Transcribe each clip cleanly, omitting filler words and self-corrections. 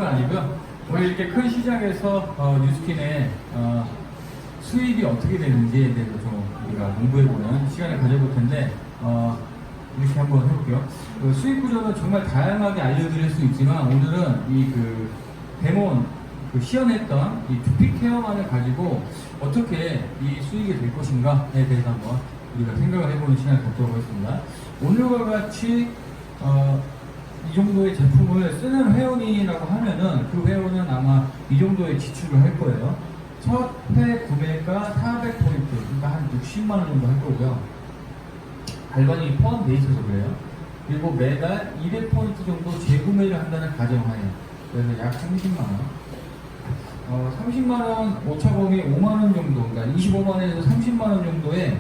건 아니고요. 오늘 이렇게 큰 시장에서 뉴스킨의 수입이 어떻게 되는지에 대해서 좀 우리가 공부해보는 시간을 가져볼 텐데 이렇게 한번 해볼게요. 그 수익 구조는 정말 다양하게 알려드릴 수 있지만 오늘은 이 그 데몬 시연했던 이 두피 케어만을 가지고 어떻게 이 수익이 될 것인가에 대해서 한번 우리가 생각을 해보는 시간을 갖도록 하겠습니다. 오늘과 같이 이 정도의 제품을 쓰는 회원이라고 하면은 그 회원은 아마 이 정도의 지출을 할 거예요. 첫 회 구매가 400포인트, 그러니까 한 60만원 정도 할 거고요. 발반이 포함되어 있어서 그래요. 그리고 매달 200포인트 정도 재구매를 한다는 가정하에, 그래서 약 30만원. 30만원, 오차범위 5만원 정도, 그러니까 25만원에서 30만원 정도의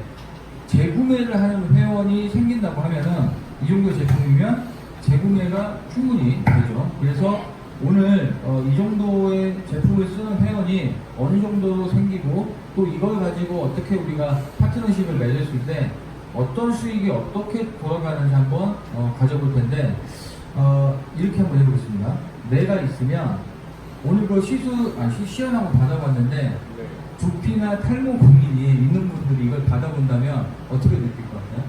재구매를 하는 회원이 생긴다고 하면은 이 정도 제품이면 재구매가 충분히 되죠. 그래서 오늘 이 정도의 제품을 쓰는 회원이 어느 정도로 생기고 또 이걸 가지고 어떻게 우리가 파트너십을 맺었을 때 어떤 수익이 어떻게 돌아가는지 한번 가져볼 텐데 이렇게 한번 해보겠습니다. 내가 있으면 오늘 그 시연하고 받아봤는데 두피나 탈모 고민이 있는 분들이 이걸 받아본다면 어떻게 느낄 것 같아요?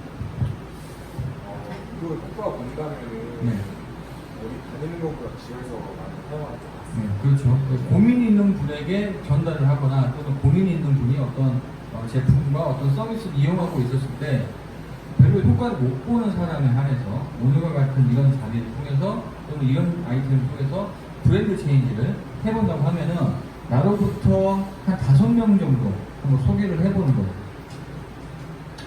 이거 효과가 본다면은 네. 어디 다니는 것보다 집에서 많이 사용할 것 같습니다. 네, 그렇죠. 고민이 있는 분에게 전달을 하거나 또는 고민이 있는 분이 어떤 제품과 어떤 서비스를 이용하고 있었을 때 별로 효과를 못 보는 사람에 한해서 오늘과 같은 이런 자리를 통해서 또는 이런 아이템을 통해서 브랜드 체인지를 해본다고 하면은 나로부터 한 5명 정도 한번 소개를 해보는 거예요.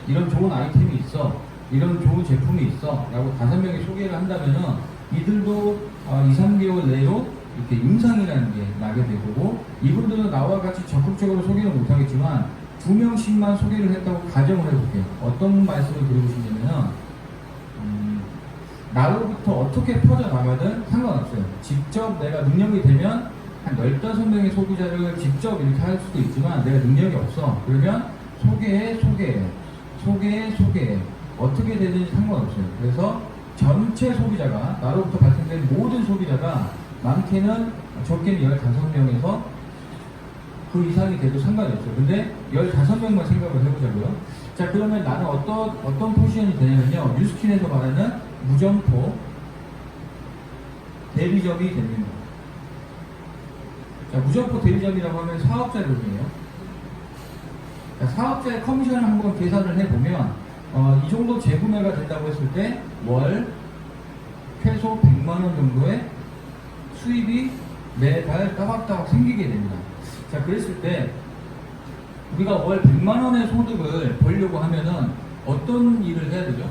이런 좋은 아이템이 있어, 이런 좋은 제품이 있어 라고 5명이 소개를 한다면은 이들도 2, 3개월 내로 이렇게 임상이라는 게 나게 되고, 이분들은 나와 같이 적극적으로 소개는 못하겠지만 2명씩만 소개를 했다고 가정을 해볼게요. 어떤 말씀을 드려보시냐면은 나로부터 어떻게 퍼져나가든 상관없어요. 직접 내가 능력이 되면 한 15명의 소비자를 직접 이렇게 할 수도 있지만 내가 능력이 없어. 그러면 소개해. 어떻게 되든지 상관없어요. 그래서 전체 소비자가, 나로부터 발생된 모든 소비자가 많게는 적게는 15명에서 그 이상이 돼도 상관이 없어요. 근데 15명만 생각을 해보자고요. 자, 그러면 나는 어떤 포지션이 되냐면요. 뉴스킨에서 말하는 무점포 대리점이 됩니다. 자, 무점포 대리점이라고 하면 사업자를 의미해요. 자, 사업자의 커미션을 한번 계산을 해보면 이 정도 재구매가 된다고 했을 때 월 최소 100만원 정도의 수입이 매달 따박따박 생기게 됩니다. 자, 그랬을 때 우리가 월 100만원의 소득을 벌려고 하면은 어떤 일을 해야 되죠?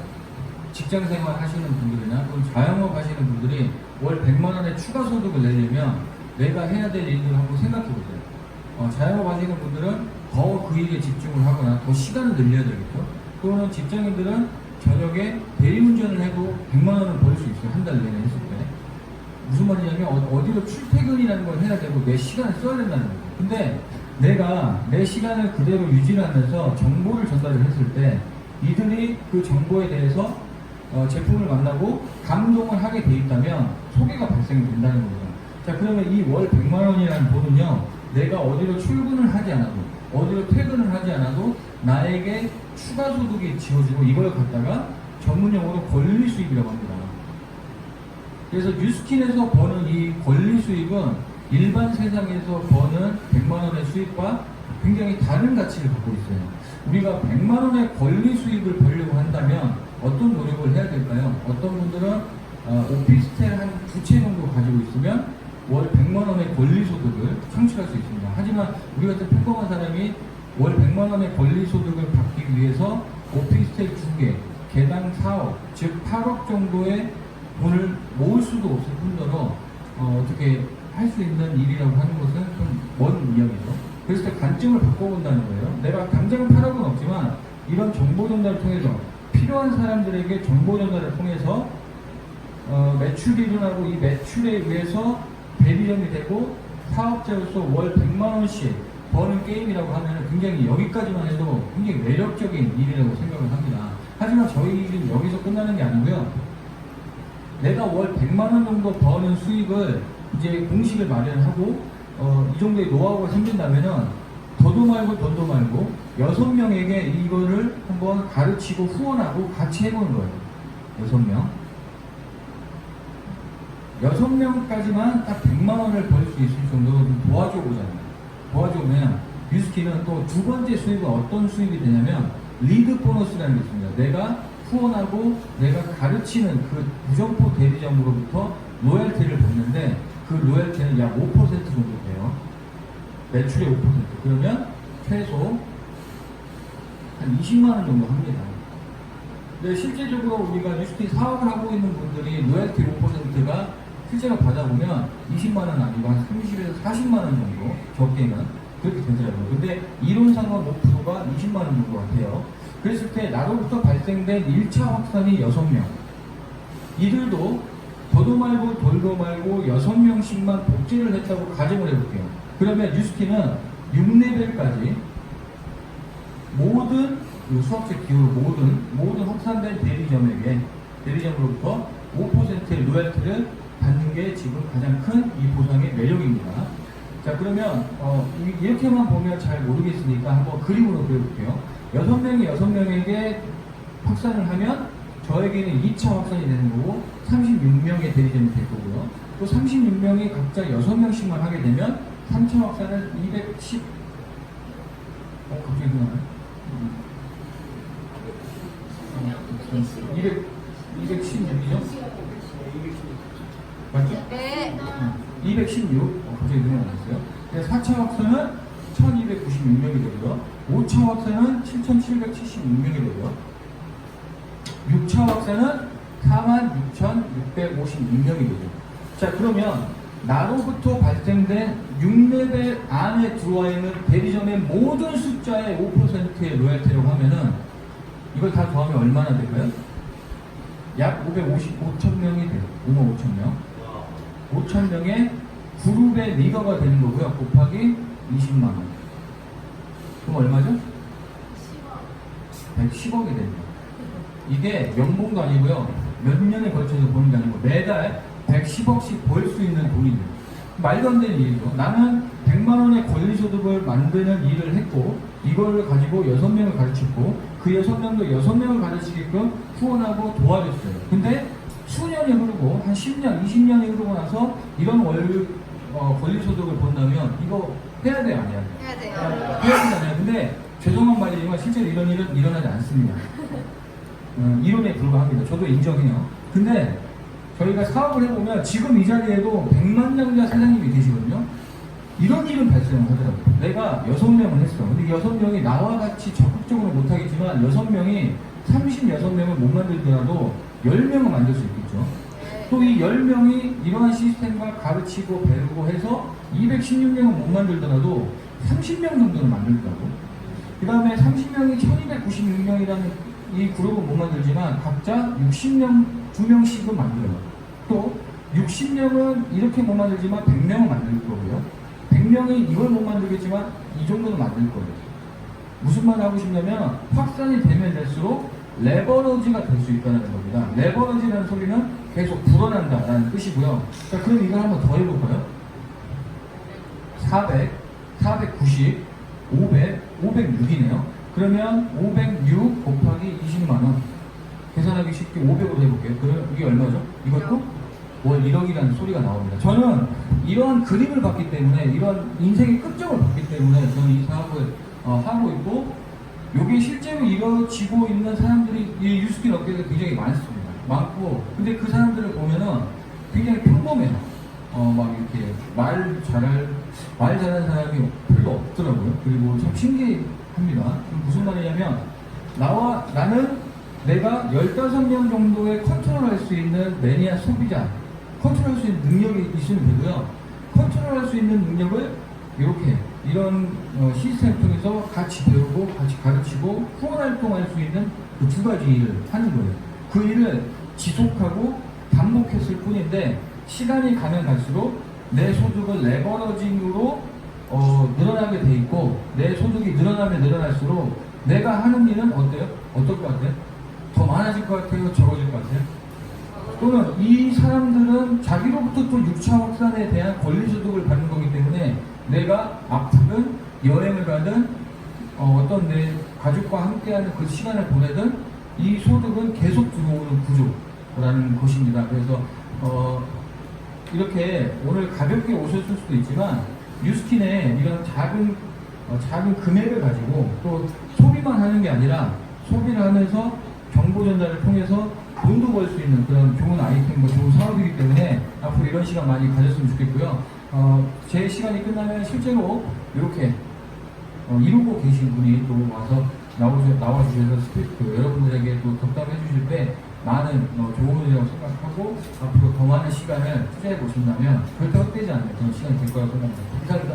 직장생활 하시는 분들이나 또는 자영업 하시는 분들이 월 100만원의 추가 소득을 내려면 내가 해야 될 일을 한번 생각해 보세요. 자영업 하시는 분들은 더 그 일에 집중을 하거나 더 시간을 늘려야 되겠죠. 또는 직장인들은 저녁에 대리운전을 해도 100만원을 벌 수 있어요. 한 달 내내 했을 때. 무슨 말이냐면 어디로 출퇴근이라는 걸 해야 되고 내 시간을 써야 된다는 거예요. 근데 내가 내 시간을 그대로 유지하면서 정보를 전달을 했을 때 이들이 그 정보에 대해서 제품을 만나고 감동을 하게 돼 있다면 소개가 발생된다는 거죠. 자, 그러면 이 월 100만원이라는 돈은요, 내가 어디로 출근을 하지 않아도, 어디로 퇴근을 하지 않아도 나에게 추가 소득이 지어지고 이걸 갖다가 전문용어로 권리 수입이라고 합니다. 그래서 뉴스킨에서 버는 이 권리 수입은 일반 세상에서 버는 100만원의 수입과 굉장히 다른 가치를 갖고 있어요. 우리가 100만원의 권리 수입을 벌려고 한다면 어떤 노력을 해야 될까요? 어떤 분들은 오피스텔 한 2채 정도 가지고 있으면 월 100만원의 권리 소득을 창출할 수 있습니다. 하지만 우리 같은 평범한 사람이 월 100만원의 권리 소득을 받기 위해서 오피스텔 2개, 개당 4억, 즉 8억 정도의 돈을 모을 수도 없을 뿐더러 어떻게 할 수 있는 일이라고 하는 것은 좀 먼 이야기죠. 그래서 관점을 바꿔본다는 거예요. 내가 당장은 8억은 없지만 이런 정보 전달을 통해서 필요한 사람들에게 정보 전달을 통해서 매출이 일어나고 이 매출에 의해서 대리점이 되고 사업자로서 월 100만원씩 버는 게임이라고 하면 굉장히 여기까지만 해도 굉장히 매력적인 일이라고 생각을 합니다. 하지만 저희 일은 여기서 끝나는 게 아니고요. 내가 월 100만원 정도 버는 수익을 이제 공식을 마련하고 이 정도의 노하우가 생긴다면은 더도 말고 덜도 말고 6명에게 이거를 한번 가르치고 후원하고 같이 해보는 거예요. 6명. 6명까지만 딱 100만 원을 벌 수 있을 정도로 좀 도와줘 보잖아요. 도와주면 뉴스키는 또 두 번째 수입은 어떤 수입이 되냐면 리드 보너스라는 게 있습니다. 내가 후원하고 내가 가르치는 그 무점포 대리점으로부터 로열티를 받는데 그 로열티는 약 5% 정도 돼요. 매출의 5%. 그러면 최소 한 20만 원 정도 합니다. 근데 실제적으로 우리가 뉴스키 사업을 하고 있는 분들이 로열티 5%가 실제로 받아보면 20만 원 아니고 한 30에서 40만 원 정도 적게는 그렇게 되더라고요. 근데 이론상의 목표가 20만 원 정도 같아요. 그랬을 때 나로부터 발생된 1차 확산이 6명. 이들도 더도 말고 덜도 말고 6명씩만 복제를 했다고 가정을 해볼게요. 그러면 뉴스키는 6레벨까지 모든 수학적 기호로 모든 확산된 대리점으로부터 5%의 로열티를 받는 게 지금 가장 큰 이 보상의 매력입니다. 자, 그러면 이렇게만 보면 잘 모르겠으니까 한번 그림으로 그려볼게요. 6명이 확산을 하면 저에게는 2차 확산이 되는 거고 36명의 대리점이 될 거고요. 또 36명이 각자 6명씩만 하게 되면 3차 확산은 210 갑자기 그나요? 216이죠? 맞죠? 네. 216. 갑자기 늘어났어요. 4차 확산은 1296명이 되고요. 5차 확산은 7776명이 되고요. 6차 확산은 46,656명이 되죠. 자, 그러면 나로부터 발생된 6레벨 안에 들어와 있는 대리점의 모든 숫자의 5%의 로열티라고 하면은 이걸 다 더하면 얼마나 될까요? 약 5,000명이 돼요. 55,000명. 5,000명의 그룹의 리더가 되는 거고요. 곱하기 20만 원. 그럼 얼마죠? 110억이 됩니다. 이게 연봉도 아니고요. 몇 년에 걸쳐서 버는 게 아니고 매달 110억씩 벌 수 있는 돈이에요. 말도 안 되는 일이죠. 나는 100만 원의 권리소득을 만드는 일을 했고 이걸 가지고 6명을 가르쳤고 그 6명도 6명을 가르치게끔 후원하고 도와줬어요. 근데 수년이 흐르고 한 10년, 20년이 흐르고 나서 이런 권리소득을 본다면 이거 해야 돼요? 안 해야 돼요? 해야 돼요. 해야 되잖아요. 근데 죄송한 말이지만 실제로 이런 일은 일어나지 않습니다. 이론에 불과합니다. 저도 인정해요. 근데 저희가 사업을 해보면 지금 이 자리에도 100만장자 사장님이 계시거든요. 이런 일은 발생하더라고요. 내가 6명을 했어. 근데 6명이 나와 같이 적극적으로 못하겠지만 6명이 36명을 못 만들더라도 10명은 만들 수 있겠죠. 또 이 10명이 이러한 시스템과 가르치고 배우고 해서 216명은 못 만들더라도 30명 정도는 만들더라고. 그 다음에 30명이 1296명이라는 이 그룹은 못 만들지만 각자 60명, 2명씩은 만들어요. 또 60명은 이렇게 못 만들지만 100명은 만들 거고요. 100명이 이걸 못 만들겠지만 이 정도는 만들 거예요. 무슨 말을 하고 싶냐면 확산이 되면 될수록 레버러지가 될 수 있다는 겁니다. 레버러지라는 소리는 계속 불어난다라는 뜻이고요. 자, 그럼 이걸 한번 더 해볼까요? 400, 490, 500, 506이네요. 그러면 506 곱하기 20만원. 계산하기 쉽게 500으로 해볼게요. 그럼 이게 얼마죠? 이것도 월 1억이라는 소리가 나옵니다. 저는 이러한 그림을 봤기 때문에, 이러한 인생의 끝점을 봤기 때문에 저는 이 사업을 하고 있고, 이게 실제로 이루어지고 있는 사람들이 이 뉴스킨 업계에서 굉장히 많습니다. 많고, 근데 그 사람들을 보면은 굉장히 평범해요. 막 이렇게 말 잘하는 사람이 별로 없더라고요. 그리고 참 신기합니다. 무슨 말이냐면, 나는 내가 15명 정도의 컨트롤할 수 있는 매니아 소비자, 컨트롤할 수 있는 능력이 있으면 되고요. 컨트롤할 수 있는 능력을 이런 시스템을 통해서 같이 배우고 같이 가르치고 후원활동할 수 있는 그 두 가지 일을 하는 거예요. 그 일을 지속하고 반복했을 뿐인데 시간이 가면 갈수록 내 소득은 레버러징으로 늘어나게 돼 있고, 내 소득이 늘어나면 늘어날수록 내가 하는 일은 어때요? 어떨 것 같아요? 더 많아질 것 같아요? 적어질 것 같아요? 또는 이 사람들은 자기로부터 또 6차 확산에 대한 권리소득을 받는 거기 때문에 내가 아프든 여행을 가든 어떤 내 가족과 함께하는 그 시간을 보내든 이 소득은 계속 들어오는 구조라는 것입니다. 그래서 이렇게 오늘 가볍게 오셨을 수도 있지만 뉴스킨에 이런 작은 금액을 가지고 또 소비만 하는 게 아니라 소비를 하면서 정보 전달을 통해서 돈도 벌 수 있는 그런 좋은 아이템과 좋은 사업이기 때문에 앞으로 이런 시간 많이 가졌으면 좋겠고요. 제 시간이 끝나면 실제로 이렇게 이루고 계신 분이 또 와서 나와주셔서 여러분들에게 또 덕담해 주실 때 많은 좋은 일이라고 생각하고 앞으로 더 많은 시간을 투자해 보신다면 절대 헛되지 않는 그런 시간이 될 거라고 생각합니다. 이상